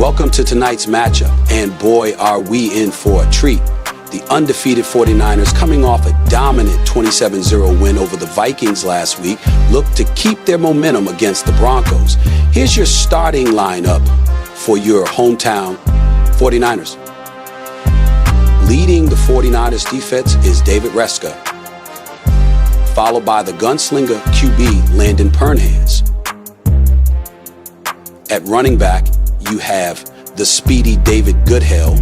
Welcome to tonight's matchup, and boy, are we in for a treat. The undefeated 49ers, coming off a dominant 27-0 win over the Vikings last week, look to keep their momentum against the Broncos. Here's your starting lineup for your hometown 49ers. Leading the 49ers defense is David Reska, followed by the gunslinger QB Landon Pernhez. At running back, you have the speedy David Goodell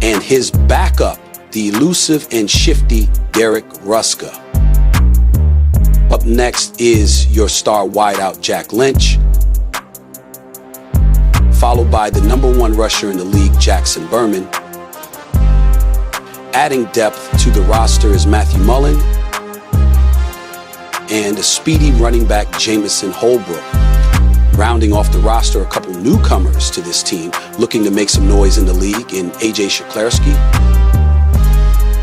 and his backup, the elusive and shifty Derek Ruska. Up next is your star wideout Jack Lynch, followed by the #1 rusher in the league, Jackson Berman. Adding depth to the roster is Matthew Mullen and a speedy running back, Jamison Holbrook. Rounding off the roster, a couple newcomers to this team looking to make some noise in the league in A.J. Shklarski,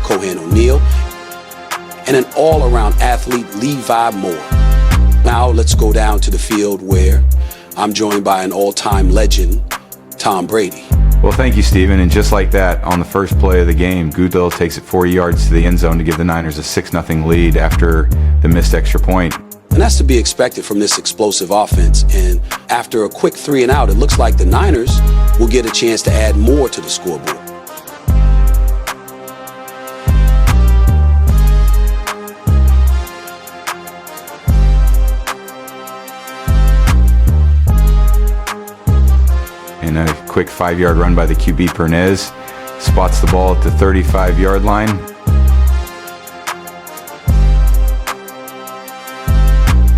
Cohen O'Neal, and an all-around athlete, Levi Moore. Now let's go down to the field where I'm joined by an all-time legend, Tom Brady. Well, thank you, Stephen. And just like that, on the first play of the game, Goodell takes it 40 yards to the end zone to give the Niners a 6-0 lead after the missed extra point. And that's to be expected from this explosive offense. And after a quick 3 and out, it looks like the Niners will get a chance to add more to the scoreboard. And a quick 5-yard run by the QB Pernhez. Spots the ball at the 35-yard line.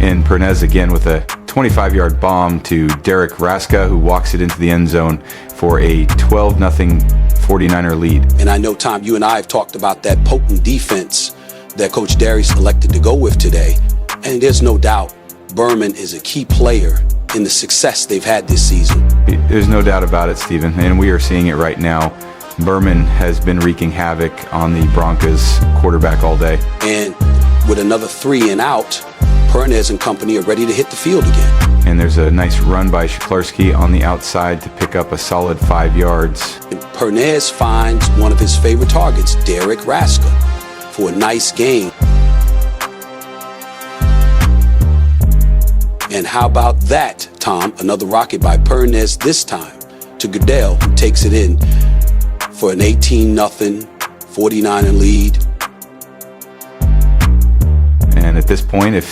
And Pernhez again with a 25-yard bomb to Derek Raska, who walks it into the end zone for a 12-0 49er lead. And I know, Tom, you and I have talked about that potent defense that Coach Darius elected to go with today. And there's no doubt Berman is a key player in the success they've had this season. There's no doubt about it, Stephen, and we are seeing it right now. Berman has been wreaking havoc on the Broncos quarterback all day. And with another 3 and out, Pernhez and company are ready to hit the field again. And there's a nice run by Shklarski on the outside to pick up a solid 5 yards. And Pernhez finds one of his favorite targets, Derek Raska, for a nice gain. And how about that, Tom? Another rocket by Pernhez, this time to Goodell, who takes it in for an 18-0 49er lead. And at this point, if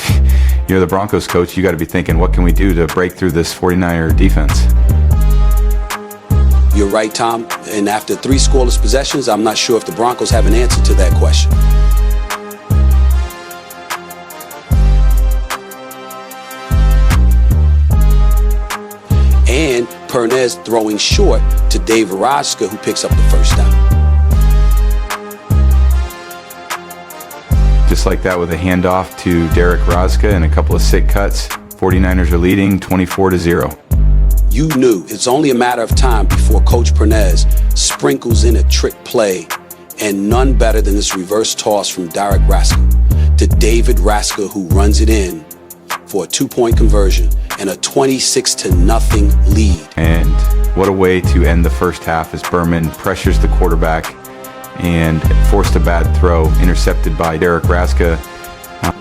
you're the Broncos coach, you got to be thinking, what can we do to break through this 49er defense? You're right, Tom. And after 3 scoreless possessions, I'm not sure if the Broncos have an answer to that question. And Pernhez throwing short to Dave Araska, who picks up the first down. Just like that with a handoff to Derek Raska and a couple of sick cuts, 49ers are leading 24-0. You knew it's only a matter of time before Coach Pernhez sprinkles in a trick play, and none better than this reverse toss from Derek Raska to David Raska, who runs it in for a 2-point conversion and a 26-0 lead. And what a way to end the first half as Berman pressures the quarterback and forced a bad throw, intercepted by Derek Raska.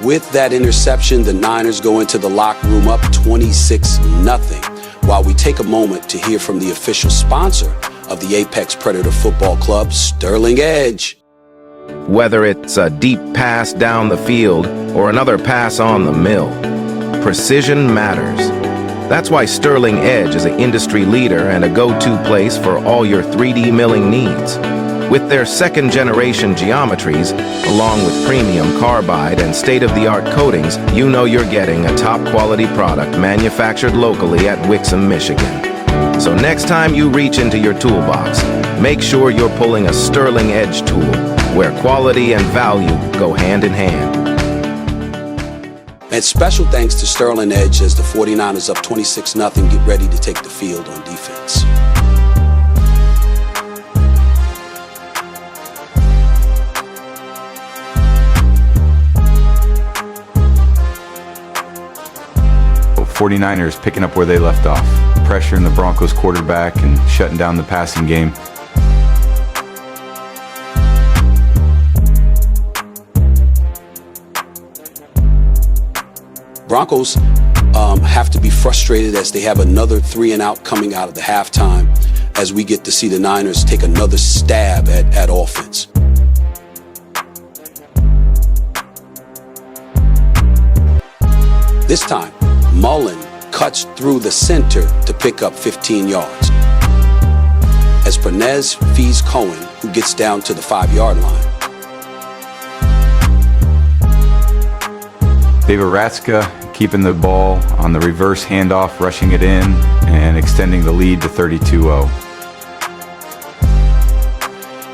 With that interception, the Niners go into the locker room up 26-0, while we take a moment to hear from the official sponsor of the Apex Predator Football Club, Sterling Edge. Whether it's a deep pass down the field or another pass on the mill, precision matters. That's why Sterling Edge is an industry leader and a go-to place for all your 3D milling needs. With their second-generation geometries, along with premium carbide and state-of-the-art coatings, you know you're getting a top-quality product manufactured locally at Wixom, Michigan. So next time you reach into your toolbox, make sure you're pulling a Sterling Edge tool, where quality and value go hand in hand. And special thanks to Sterling Edge as the 49ers up 26-0 get ready to take the field on defense. 49ers picking up where they left off, pressuring the Broncos quarterback and shutting down the passing game. Broncos have to be frustrated as they have another 3-and-out coming out of the halftime as we get to see the Niners take another stab at offense. This time, Mullen cuts through the center to pick up 15 yards. As Pernez feeds Cohen, who gets down to the 5-yard line. David Ratzka keeping the ball on the reverse handoff, rushing it in, and extending the lead to 32-0.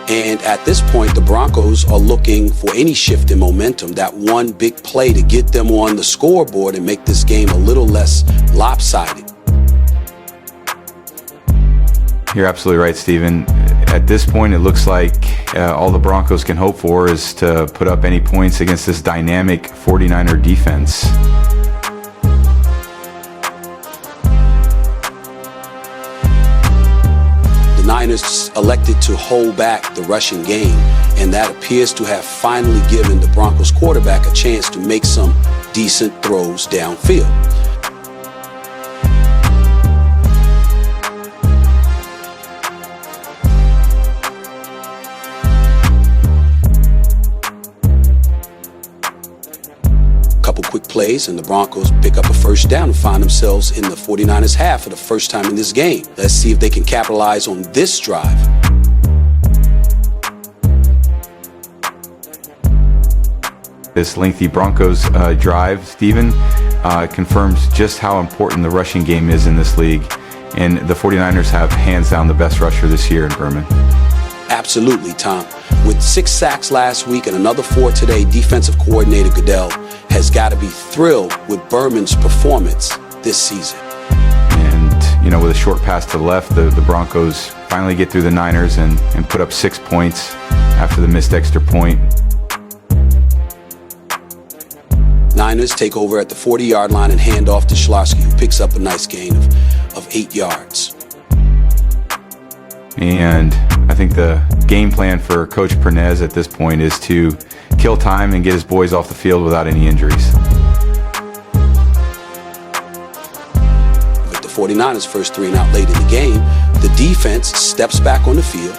And at this point, the Broncos are looking for any shift in momentum, that one big play to get them on the scoreboard and make this game a little less lopsided. You're absolutely right, Stephen. At this point, it looks like all the Broncos can hope for is to put up any points against this dynamic 49er defense. The Niners elected to hold back the rushing game, and that appears to have finally given the Broncos quarterback a chance to make some decent throws downfield. Couple quick plays and the Broncos pick up a first down and find themselves in the 49ers half for the first time in this game. Let's see if they can capitalize on this drive. This lengthy Broncos drive, Stephen, confirms just how important the rushing game is in this league. And the 49ers have hands down the best rusher this year in Berman. Absolutely, Tom. With 6 sacks last week and another 4 today, defensive coordinator Goodell has got to be thrilled with Berman's performance this season. And, with a short pass to the left, the Broncos finally get through the Niners and put up 6 points after the missed extra point. Niners take over at the 40-yard line and hand off to Schlarski, who picks up a nice gain of 8 yards. And I think the game plan for Coach Pernez at this point is to kill time and get his boys off the field without any injuries. With the 49ers' first 3-and-out late in the game, the defense steps back on the field.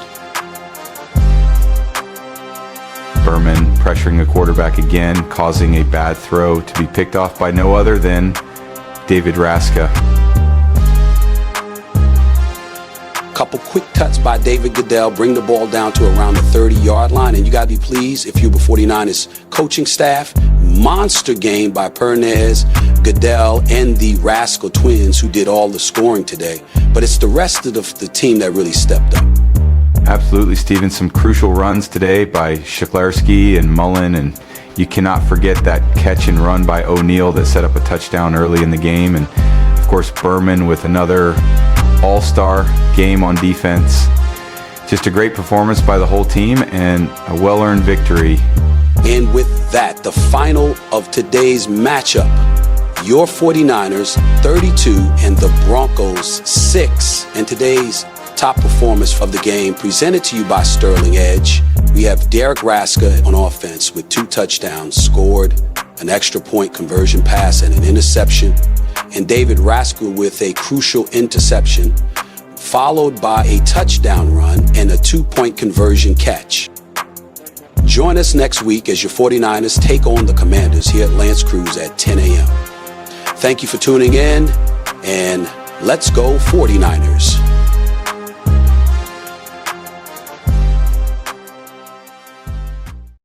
Berman pressuring the quarterback again, causing a bad throw to be picked off by no other than David Ratzka. Couple quick cuts by David Goodell bring the ball down to around the 30-yard line, and you got to be pleased if you're the 49ers coaching staff. Monster game by Pernez, Goodell, and the Rascal twins who did all the scoring today. But it's the rest of the team that really stepped up. Absolutely, Stephen. Some crucial runs today by Schlarski and Mullen, and you cannot forget that catch and run by O'Neal that set up a touchdown early in the game. And, of course, Berman with another all-star game on defense. Just a great performance by the whole team and a well-earned victory. And with that, the final of today's matchup, your 49ers 32 and the Broncos 6. And today's top performance of the game presented to you by Sterling Edge. We have Derek Ratzka on offense with 2 touchdowns, scored an extra point conversion pass and an interception. And David Ratzka with a crucial interception, followed by a touchdown run and a 2-point conversion catch. Join us next week as your 49ers take on the Commanders here at Lance Cruz at 10 a.m. Thank you for tuning in, and let's go 49ers.